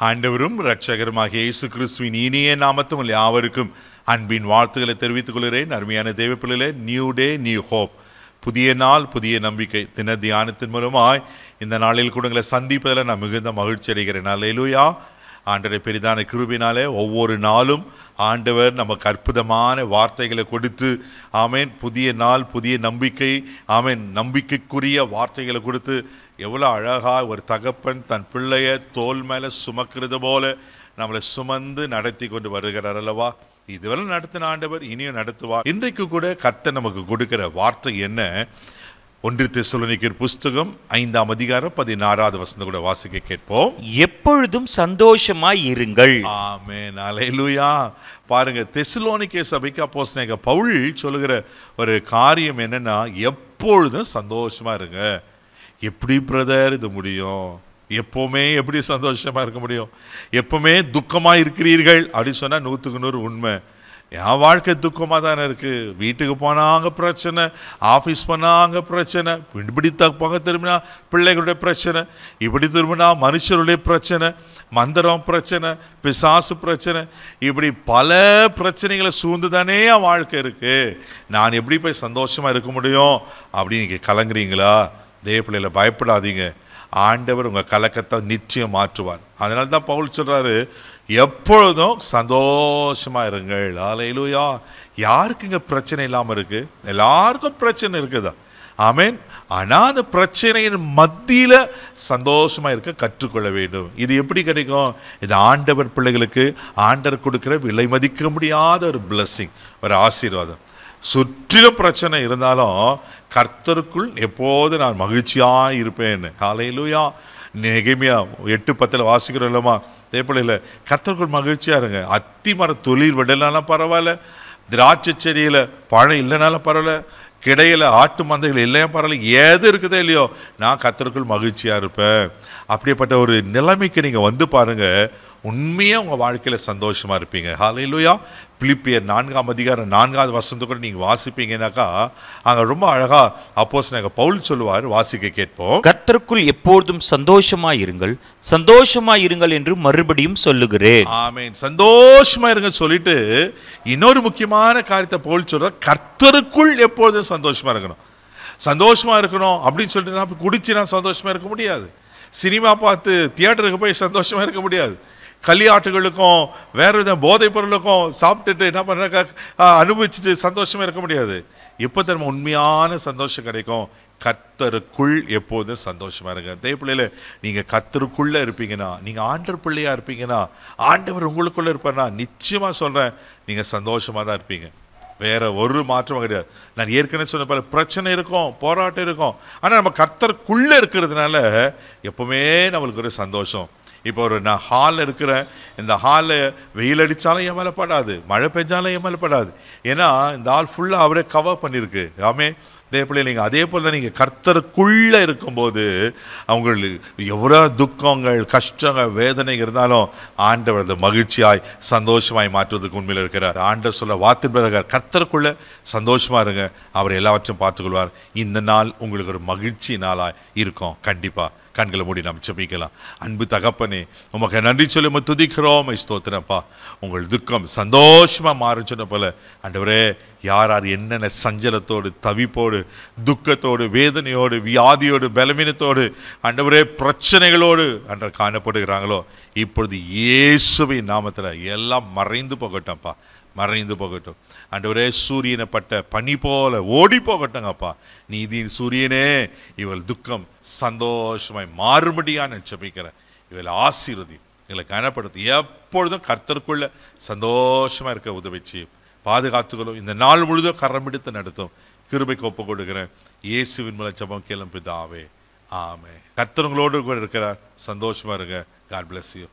ஆண்டவரும் இரட்சகருமாகிய இயேசு கிறிஸ்துவின் இனிய நாமத்தில் யாவருக்கும் அன்பின் வாழ்த்துக்களை தெரிவித்துக் கொள்கிறேன். அருமையான தேவ பிள்ளைகளே, நியூ டே நியூ ஹோப், புதிய நாள் புதிய நம்பிக்கை தின தியானத்தின் மூலமாய் இந்த நாளில் கூட உங்களை சந்திப்பதில் நான் மிகுந்த மகிழ்ச்சி அடைகிறேன். அல்லேலூயா. ஆண்டவருடைய பெரிதான கிருபையினாலே ஒவ்வொரு நாளும் ஆண்டவர் நமக்கு அற்புதமான வார்த்தைகளை கொடுத்து, ஆமேன், புதிய நாள் புதிய நம்பிக்கை, ஆமேன், நம்பிக்கைக்குரிய வார்த்தைகளை கொடுத்து எவ்வளோ அழகாக ஒரு தகப்பன் தன் பிள்ளைய தோல் மேலே சுமக்கிறது போல நம்மளை சுமந்து நடத்தி கொண்டு வருகிறார் அல்லவா. இதுவரை நடத்தின ஆண்டவர் இனியும் நடத்துவார். இன்றைக்கு கூட கர்த்தர் நமக்கு கொடுக்கிற வார்த்தை என்ன? 1 தெசலோனிக்கர் புஸ்தகம் 5ஆம் அதிகாரம் 16வது வசனம் கூட வாசிக்க கேட்போம். எப்பொழுதும் சந்தோஷமாய் இருங்கள். ஆமென், அல்லேலூயா. பாருங்க, தெசலோனிக்கே சபைக்கு அப்போஸ்தலனாகிய பவுல் சொல்லுகிற ஒரு காரியம் என்னன்னா, எப்பொழுதும் சந்தோஷமா இருங்க. எப்படி பிரதர் இது முடியும்? எப்பவுமே எப்படி சந்தோஷமா இருக்க முடியும்? எப்பவுமே துக்கமா இருக்கிறீர்கள் அப்படின்னு சொன்னா 100க்கு 100 உண்மை. என் வாழ்க்கை துக்கமாக தானே இருக்குது. வீட்டுக்கு போனால் அங்கே பிரச்சனை, ஆஃபீஸ் போனால் அங்கே பிரச்சனை, இப்படி தப்பாங்க திரும்பினா பிள்ளைகளுடைய பிரச்சனை, இப்படி திரும்பினா மனுஷருடைய பிரச்சனை, மந்திரம் பிரச்சனை, பிசாசு பிரச்சனை, இப்படி பல பிரச்சனைகளை சூழ்ந்து தானே என் வாழ்க்கை இருக்குது. நான் எப்படி போய் சந்தோஷமாக இருக்க முடியும் அப்படின்னு நீங்கள் கலங்குறீங்களா? தேவ பிள்ளைகளை பயப்படாதீங்க. ஆண்டவர் உங்கள் கலக்கத்தை நிச்சயம் மாற்றுவார். அதனால தான் பவுல் சொல்கிறாரு, எப்பொழுதும் சந்தோஷமாக இருங்கள். அல்லேலூயா. யாருக்குங்க பிரச்சனை இல்லாமல் இருக்குது? எல்லாருக்கும் பிரச்சனை இருக்குதா? ஆமேன். ஆனால் அந்த பிரச்சனையின் மத்தியில் சந்தோஷமாக இருக்க கற்றுக்கொள்ள வேண்டும். இது எப்படி கிடைக்கும்? இது ஆண்டவர் பிள்ளைகளுக்கு ஆண்டவர் கொடுக்குற விலை மதிக்க முடியாத ஒரு பிளஸ்ஸிங், ஒரு ஆசீர்வாதம். சுற்றிலும் பிரச்சனை இருந்தாலும் கர்த்தருக்குள் எப்போது நான் மகிழ்ச்சியாக இருப்பேன்னு. அல்லேலூயா. நெகேமியா 8:10 வாசிக்கிறோம் இல்லைம்மா? தேவையில்லை, கர்த்தருக்குள் மகிழ்ச்சியாக இருங்க. அத்தி மர தொழில் விடலைனாலும் பரவாயில்ல, திராட்சை செடியில் பழம் இல்லைனாலும் பரவாயில்ல, கிடையில ஆட்டு மந்தைகள் இல்லையா பரவாயில்ல, எது இருக்குதோ இல்லையோ நான் கர்த்தருக்குள் மகிழ்ச்சியாக இருப்பேன். அப்படிப்பட்ட ஒரு நிலைமைக்கு நீங்கள் வந்து பாருங்கள், உண்மையாக உங்கள் வாழ்க்கையில் சந்தோஷமாக இருப்பீங்க. ஹல்லேலூயா. பிலிப்பியர் 4ஆம் அதிகாரம் 4வது வசனத்தை கூட நீங்கள் வாசிப்பீங்கன்னாக்கா அங்கே ரொம்ப அழகாக அப்போஸ்தலனாகிய பவுல் சொல்லுவார். வாசிக்க கேட்போம். கர்த்தருக்குள் எப்பொழுதும் சந்தோஷமாய் இருங்கள், சந்தோஷமாய் இருங்கள் என்று மறுபடியும் சொல்லுகிறேன். ஆமென். சந்தோஷமா இருங்க சொல்லிட்டு இன்னொரு முக்கியமான காரியத்தை பவுல் சொல்றார். கர்த்தருக்குள் எப்பொழுதும் சந்தோஷமா இருக்கணும். சந்தோஷமா இருக்கணும் அப்படின்னு சொல்லிட்டு நான் குடிச்சு நான் சந்தோஷமா இருக்க முடியாது. சினிமா பார்த்து தியேட்டருக்கு போய் சந்தோஷமா இருக்க முடியாது. களியாட்டுகளுக்கும் வேற வித போதைப் பொருளுக்கும் சாப்பிட்டுட்டு என்ன பண்ணுறாங்க, அனுபவிச்சுட்டு சந்தோஷமா இருக்க முடியாது. எப்போ நம்ம உண்மையான சந்தோஷம் கிடைக்கும்? கர்த்தருக்குள் எப்போதும் சந்தோஷமா இருங்க. தேவ பிள்ளையில நீங்கள் கர்த்தருக்குள்ளே இருப்பீங்கன்னா, நீங்கள் ஆண்டவர் பிள்ளையாக இருப்பீங்கன்னா, ஆண்டவர் உங்களுக்குள்ளே இருப்பார்னா நிச்சயமாக சொல்கிறேன், நீங்கள் சந்தோஷமாக தான் இருப்பீங்க. வேற ஒரு மாற்றமும் கிடையாது. நான் ஏற்கனவே சொன்ன போல பிரச்சனை இருக்கும், போராட்டம் இருக்கும். ஆனால் நம்ம கர்த்தருக்குள்ளே இருக்கிறதுனால எப்பவுமே நம்மளுக்கு ஒரு சந்தோஷம். இப்போ நான் ஹாலில் இருக்கிறேன், இந்த ஹாலில் வெயில் அடித்தாலும் என் மேலே படாது, மழை பெஞ்சாலும் என் மேலே படாது. ஏன்னா இந்த ஹால் ஃபுல்லாக அவரே கவர் பண்ணியிருக்கு. ஆமே. அதே போல் நீங்கள் அதே போல் தான் நீங்கள் கர்த்தருக்குள்ளே இருக்கும்போது அவங்களுக்கு எவ்வளோ துக்கங்கள், கஷ்டங்கள், வேதனை இருந்தாலும் ஆண்டவர் அதை மகிழ்ச்சியாய் சந்தோஷமாய் மாற்றுவதற்கு உண்மையில் இருக்கிறார். ஆண்டவர் சொல்ல வார்த்தை பிறகு கர்த்தருக்குள்ளே சந்தோஷமாக இருங்க, அவர் எல்லாவற்றையும் பார்த்துக்கொள்வார். இந்த நாள் உங்களுக்கு ஒரு மகிழ்ச்சி நாளாக இருக்கும். கண்டிப்பாக கண்களை மூடி நாம் ஜெபிக்கலாம். அன்பு தகப்பனே, உமக்கு நன்றி சொல்லி நம்ம துதிக்கிறோம், ஸ்தோத்திரப்பா. உங்கள் துக்கம் சந்தோஷமாக மாறும் சொன்ன போல ஆண்டவரே, யார் யார் என்னென்ன சஞ்சலத்தோடு, தவிப்போடு, துக்கத்தோடு, வேதனையோடு, வியாதியோடு, பலவீனத்தோடு, ஆண்டவரே பிரச்சனைகளோடு அன்று காணப்படுகிறாங்களோ, இப்பொழுது இயேசுவின் நாமத்தில் எல்லாம் மறைந்து போகட்டும்ப்பா, மறைந்து போகட்டும். ஆண்டவரே, சூரியனை பட்ட பனி போல ஓடி போகட்டுங்கப்பா. நீதியின் சூரியனே, இவள் துக்கம் சந்தோஷமாய் மாறுபடியாக நான் ஜெபிக்கிறேன். இவள் ஆசீர்வதி, இவளை கனப்படுத்தி எப்பொழுதும் கர்த்தருக்குள்ள சந்தோஷமா இருக்க உதவி செய்யும், பாதுகாத்துக்கொள்ளும். இந்த நாள் முழுதும் கரம் பிடித்து நடத்தும். கிருபைக்கு ஒப்பு கொடுக்கிறேன். இயேசுவின் மூலம் ஜெபம் கேளும் பிதாவே, ஆமென். கர்த்தர் உங்களோடு கூட இருக்கிறார். சந்தோஷமா இருங்க. God bless you.